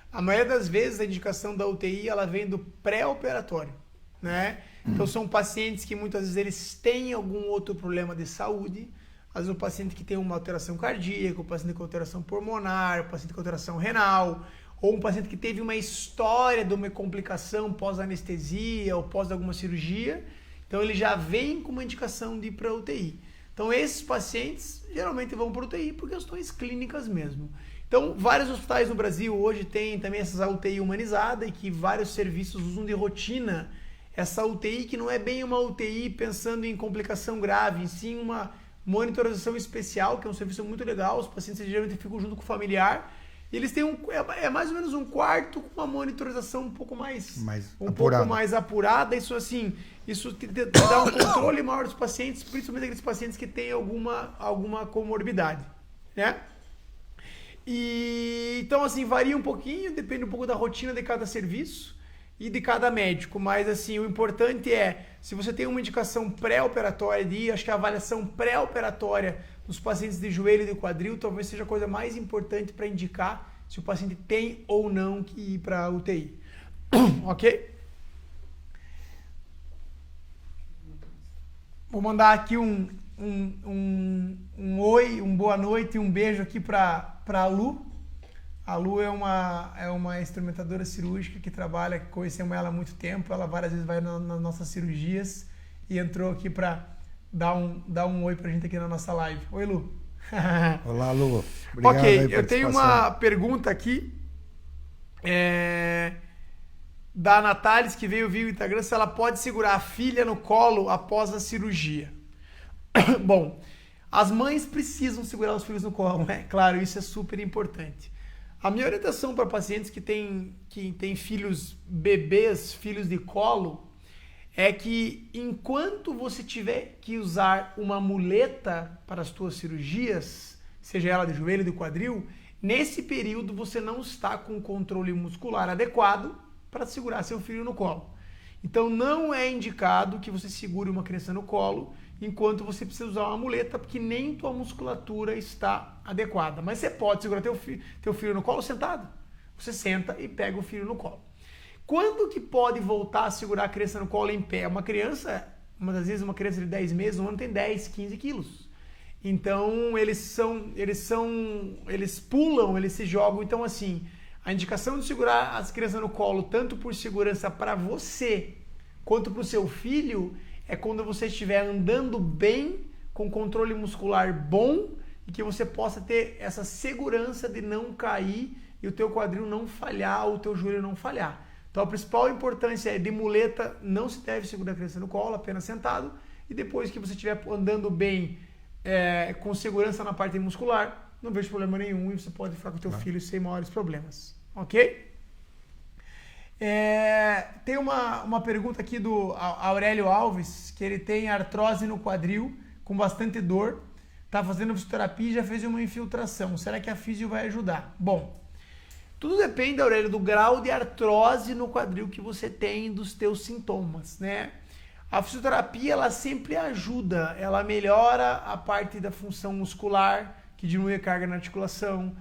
A maioria das vezes, a indicação da UTI, ela vem do pré-operatório, né? Então, são pacientes que, muitas vezes, eles têm algum outro problema de saúde. Às vezes, o paciente que tem uma alteração cardíaca, o paciente com alteração pulmonar, o paciente com alteração renal, ou um paciente que teve uma história de uma complicação pós-anestesia ou pós alguma cirurgia. Então, ele já vem com uma indicação de ir para a UTI. Então, esses pacientes geralmente vão para a UTI por questões clínicas mesmo. Então, vários hospitais no Brasil hoje têm também essas UTI humanizada e que vários serviços usam de rotina essa UTI, que não é bem uma UTI pensando em complicação grave, sim uma monitorização especial, que é um serviço muito legal. Os pacientes geralmente ficam junto com o familiar. E eles têm mais ou menos um quarto com uma monitorização um pouco mais apurada. Isso assim, isso te dá um controle maior dos pacientes, principalmente aqueles pacientes que têm alguma comorbidade, né? E então assim, varia um pouquinho, depende um pouco da rotina de cada serviço e de cada médico, mas assim, o importante é, se você tem uma indicação pré-operatória, acho que a avaliação pré-operatória nos pacientes de joelho e de quadril talvez seja a coisa mais importante para indicar se o paciente tem ou não que ir para a UTI. Ok? Vou mandar aqui um oi, boa noite e um beijo aqui para a Lu. A Lu é uma instrumentadora cirúrgica que trabalha, conhecemos ela há muito tempo, ela várias vezes vai nas nossas cirurgias e entrou aqui para dar um oi pra gente aqui na nossa live. Oi, Lu. Olá, Lu. Obrigado. Ok, eu tenho uma pergunta aqui da Natales, que veio via o Instagram, se ela pode segurar a filha no colo após a cirurgia. Bom, as mães precisam segurar os filhos no colo, né? Claro, isso é super importante. A minha orientação para pacientes que têm filhos bebês, filhos de colo, é que enquanto você tiver que usar uma muleta para as suas cirurgias, seja ela de joelho, de quadril, nesse período você não está com o controle muscular adequado para segurar seu filho no colo. Então não é indicado que você segure uma criança no colo enquanto você precisa usar uma muleta, porque nem tua musculatura está adequada. Mas você pode segurar teu filho no colo sentado. Você senta e pega o filho no colo. Quando que pode voltar a segurar a criança no colo em pé? Uma criança, das vezes uma criança de 10 meses, um ano tem 10, 15 quilos. Então, eles pulam, eles se jogam. Então, assim, a indicação de segurar as crianças no colo, tanto por segurança para você, quanto para o seu filho, é quando você estiver andando bem, com controle muscular bom, e que você possa ter essa segurança de não cair e o teu quadril não falhar, ou o teu joelho não falhar. Então, a principal importância é de muleta, não se deve segurar a criança no colo, apenas sentado, e depois que você estiver andando bem, com segurança na parte muscular, não vejo problema nenhum e você pode ficar com o teu filho sem maiores problemas, ok? Tem uma pergunta aqui do Aurélio Alves, que ele tem artrose no quadril, com bastante dor, está fazendo fisioterapia e já fez uma infiltração, será que a fisio vai ajudar? Bom, tudo depende, Aurélio, do grau de artrose no quadril que você tem, dos teus sintomas, né? A fisioterapia, ela sempre ajuda, ela melhora a parte da função muscular, que diminui a carga na articulação,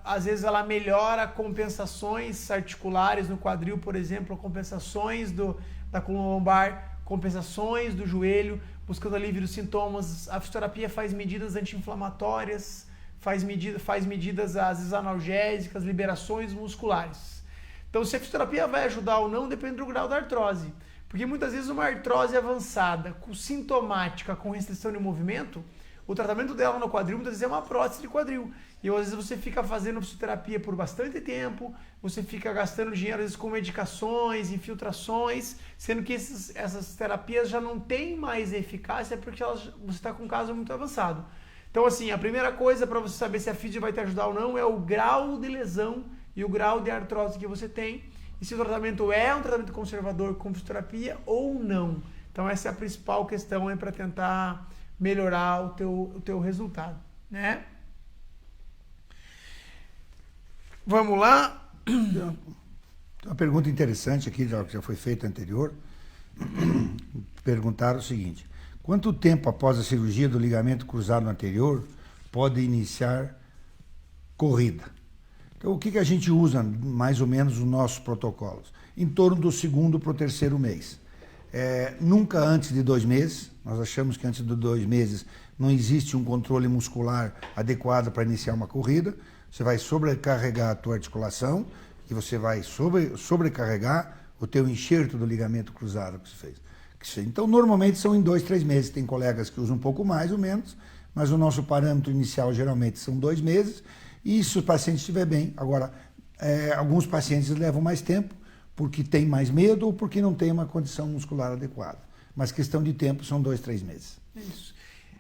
às vezes ela melhora compensações articulares no quadril, por exemplo, compensações da coluna lombar, compensações do joelho, buscando alívio dos sintomas. A fisioterapia faz medidas anti-inflamatórias, faz medidas, às vezes, analgésicas, liberações musculares. Então, se a fisioterapia vai ajudar ou não, depende do grau da artrose. Porque muitas vezes uma artrose avançada, sintomática, com restrição de movimento, o tratamento dela no quadril muitas vezes é uma prótese de quadril. E às vezes você fica fazendo fisioterapia por bastante tempo, você fica gastando dinheiro às vezes com medicações, infiltrações, sendo que essas terapias já não têm mais eficácia porque você está com um caso muito avançado. Então, assim, a primeira coisa para você saber se a fisio vai te ajudar ou não é o grau de lesão e o grau de artrose que você tem. E se o tratamento é um tratamento conservador com fisioterapia ou não. Então essa é a principal questão para tentar melhorar o teu resultado, né? Vamos lá? Uma pergunta interessante aqui, que já foi feita anterior. Perguntaram o seguinte: quanto tempo após a cirurgia do ligamento cruzado anterior pode iniciar corrida? Então, o que a gente usa, mais ou menos, nos nossos protocolos? Em torno do 2º para o 3º mês. Nunca antes de 2 meses. Nós achamos que antes de 2 meses não existe um controle muscular adequado para iniciar uma corrida. Você vai sobrecarregar a tua articulação e você vai sobrecarregar o teu enxerto do ligamento cruzado que você fez. Então, normalmente são em 2, 3 meses. Tem colegas que usam um pouco mais ou menos, mas o nosso parâmetro inicial geralmente são 2 meses. E se o paciente estiver bem. Agora, alguns pacientes levam mais tempo porque tem mais medo ou porque não tem uma condição muscular adequada. Mas questão de tempo são 2, 3 meses. Isso.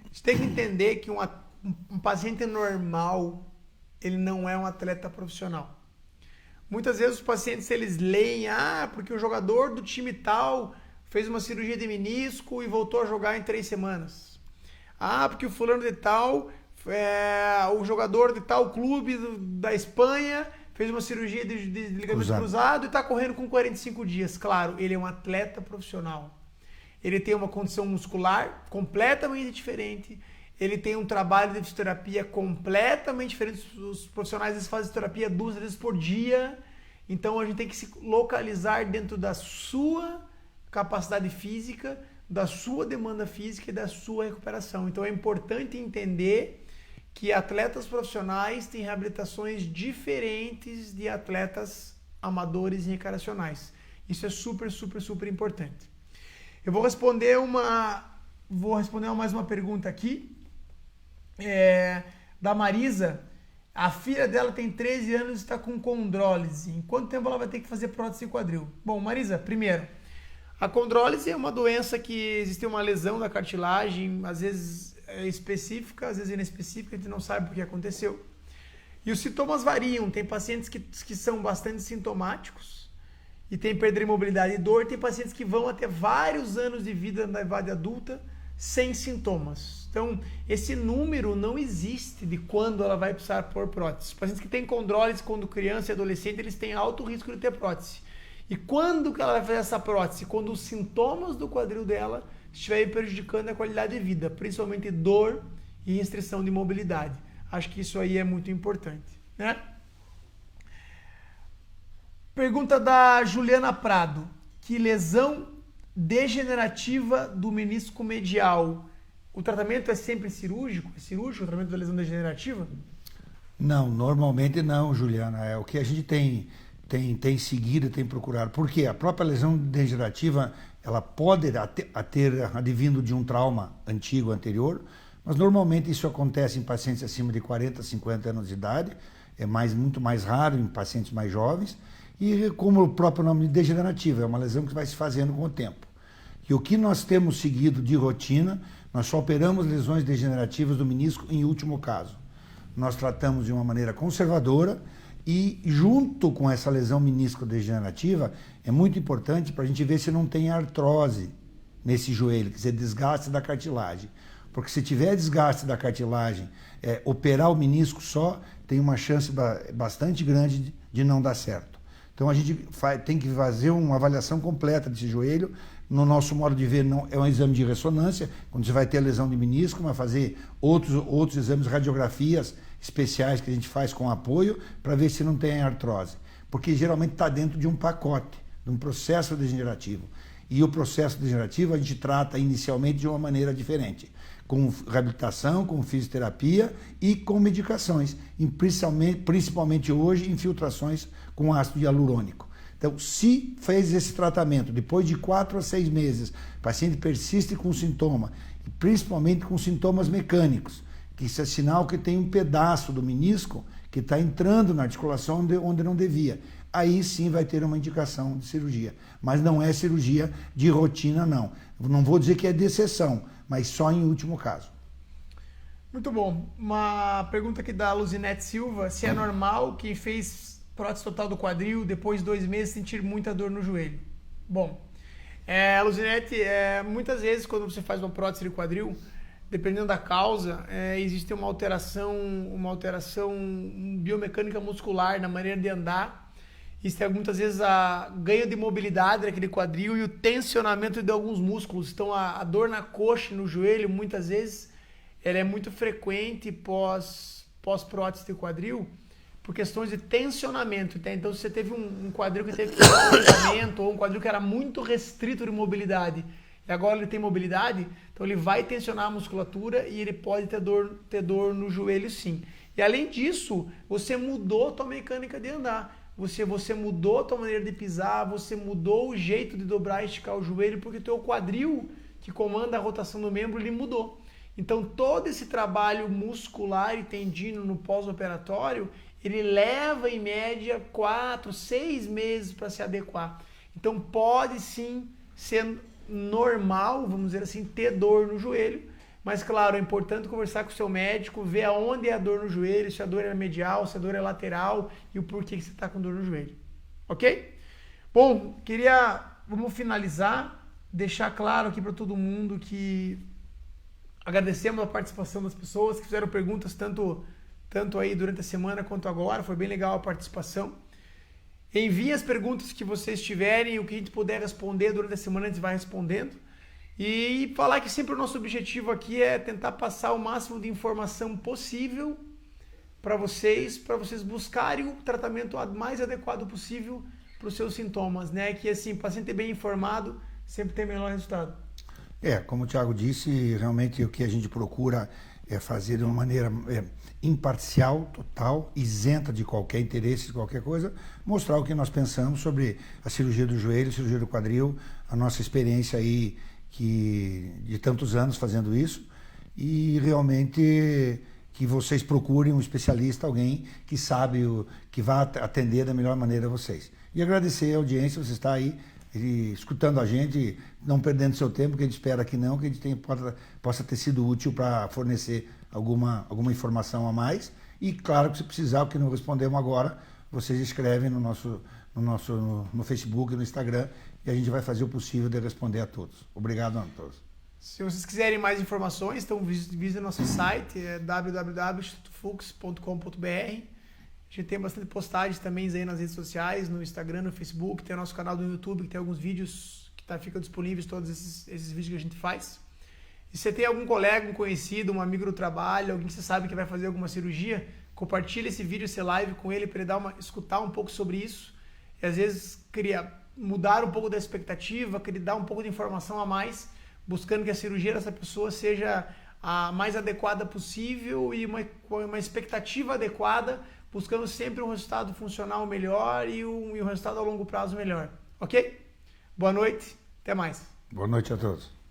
A gente tem que entender que um paciente normal, ele não é um atleta profissional. Muitas vezes os pacientes, eles leem, porque o jogador do time tal fez uma cirurgia de menisco e voltou a jogar em 3 semanas. Porque o fulano de tal... o jogador de tal clube da Espanha fez uma cirurgia de ligamento cruzado e está correndo com 45 dias. Claro, ele é um atleta profissional. Ele tem uma condição muscular completamente diferente. Ele tem um trabalho de fisioterapia completamente diferente. Os profissionais eles fazem fisioterapia 2 vezes por dia. Então a gente tem que se localizar dentro da sua capacidade física, da sua demanda física e da sua recuperação. Então é importante entender que atletas profissionais têm reabilitações diferentes de atletas amadores e recreacionais. Isso é super, super, super importante. Eu vou responder mais uma pergunta aqui, da Marisa. A filha dela tem 13 anos e está com condrólise. Em quanto tempo ela vai ter que fazer prótese de quadril? Bom, Marisa, primeiro, a condrólise é uma doença que existe uma lesão da cartilagem, às vezes específica, às vezes inespecífica, a gente não sabe por que aconteceu. E os sintomas variam, tem pacientes que são bastante sintomáticos e tem perda de mobilidade e dor, tem pacientes que vão até vários anos de vida na idade adulta sem sintomas. Então, esse número não existe de quando ela vai precisar pôr prótese. Os pacientes que têm condrólise quando criança e adolescente, eles têm alto risco de ter prótese. E quando que ela vai fazer essa prótese? Quando os sintomas do quadril dela estiver prejudicando a qualidade de vida, principalmente dor e restrição de mobilidade. Acho que isso aí é muito importante, né? Pergunta da Juliana Prado. Que lesão degenerativa do menisco medial, o tratamento é sempre cirúrgico? É cirúrgico o tratamento da lesão degenerativa? Não, normalmente não, Juliana. É o que a gente tem seguido, tem procurado. Porque a própria lesão degenerativa, ela pode ter advindo de um trauma antigo, anterior, mas normalmente isso acontece em pacientes acima de 40, 50 anos de idade, é muito mais raro em pacientes mais jovens, e como o próprio nome degenerativa, é uma lesão que vai se fazendo com o tempo. E o que nós temos seguido de rotina, nós só operamos lesões degenerativas do menisco em último caso. Nós tratamos de uma maneira conservadora e junto com essa lesão menisco-degenerativa, é muito importante para a gente ver se não tem artrose nesse joelho, quer dizer, desgaste da cartilagem. Porque se tiver desgaste da cartilagem, operar o menisco só tem uma chance bastante grande de não dar certo. Então a gente tem que fazer uma avaliação completa desse joelho. No nosso modo de ver, não é um exame de ressonância, quando você vai ter a lesão de menisco, vai fazer outros exames, radiografias especiais que a gente faz com apoio para ver se não tem artrose. Porque geralmente está dentro de um pacote, de um processo degenerativo. E o processo degenerativo a gente trata inicialmente de uma maneira diferente, com reabilitação, com fisioterapia e com medicações, e principalmente hoje infiltrações com ácido hialurônico. Então, se fez esse tratamento, depois de 4 a 6 meses, o paciente persiste com sintoma, e principalmente com sintomas mecânicos, que isso é sinal que tem um pedaço do menisco que está entrando na articulação onde não devia. Aí sim vai ter uma indicação de cirurgia. Mas não é cirurgia de rotina, não. Não vou dizer que é de exceção, mas só em último caso. Muito bom. Uma pergunta aqui da Luzinete Silva. Se é normal quem fez prótese total do quadril, depois de 2 meses, sentir muita dor no joelho? Bom, Luzinete, muitas vezes quando você faz uma prótese de quadril, dependendo da causa, existe uma alteração biomecânica muscular na maneira de andar. Isso tem muitas vezes a ganho de mobilidade naquele quadril e o tensionamento de alguns músculos. Então a dor na coxa e no joelho, muitas vezes, ela é muito frequente pós-prótese de quadril, por questões de tensionamento. Tá? Então se você teve um quadril que teve tensionamento ou um quadril que era muito restrito de mobilidade, e agora ele tem mobilidade, então ele vai tensionar a musculatura e ele pode ter dor no joelho, sim. E além disso, você mudou a tua mecânica de andar. Você mudou a tua maneira de pisar, você mudou o jeito de dobrar e esticar o joelho, porque o teu quadril, que comanda a rotação do membro, ele mudou. Então todo esse trabalho muscular e tendino no pós-operatório, ele leva em média 4, 6 meses para se adequar. Então pode sim ser normal, vamos dizer assim, ter dor no joelho, mas claro, é importante conversar com o seu médico, ver aonde é a dor no joelho, se a dor é medial, se a dor é lateral e o porquê que você está com dor no joelho. Ok? Bom, vamos finalizar, deixar claro aqui para todo mundo que agradecemos a participação das pessoas que fizeram perguntas tanto aí durante a semana quanto agora, foi bem legal a participação. Enviem as perguntas que vocês tiverem, o que a gente puder responder durante a semana a gente vai respondendo. E falar que sempre o nosso objetivo aqui é tentar passar o máximo de informação possível para vocês buscarem o tratamento mais adequado possível para os seus sintomas, né? Que assim, o paciente bem informado sempre tem melhor resultado. Como o Thiago disse, realmente o que a gente procura é fazer de uma maneira imparcial, total, isenta de qualquer interesse, de qualquer coisa, mostrar o que nós pensamos sobre a cirurgia do joelho, a cirurgia do quadril, a nossa experiência aí de tantos anos fazendo isso, e realmente que vocês procurem um especialista, alguém que sabe, que vá atender da melhor maneira vocês. E agradecer a audiência, você está aí escutando a gente, não perdendo seu tempo, que a gente espera que não, que a gente possa ter sido útil para fornecer alguma informação a mais. E claro que se precisar, o que não respondemos agora, vocês escrevem no Facebook e no Instagram, e a gente vai fazer o possível de responder a todos. Obrigado a todos. Se vocês quiserem mais informações, então visitem nosso site, www.institutofux.com.br, A gente tem bastante postagens também aí nas redes sociais, no Instagram, no Facebook, tem o nosso canal do YouTube, que tem alguns vídeos que ficam disponíveis, todos esses vídeos que a gente faz. E se você tem algum colega, um conhecido, um amigo do trabalho, alguém que você sabe que vai fazer alguma cirurgia, compartilha esse vídeo, esse live com ele para ele escutar um pouco sobre isso. E às vezes mudar um pouco da expectativa, dar um pouco de informação a mais, buscando que a cirurgia dessa pessoa seja a mais adequada possível e uma expectativa adequada, buscando sempre um resultado funcional melhor e um resultado a longo prazo melhor. Ok? Boa noite, até mais. Boa noite a todos.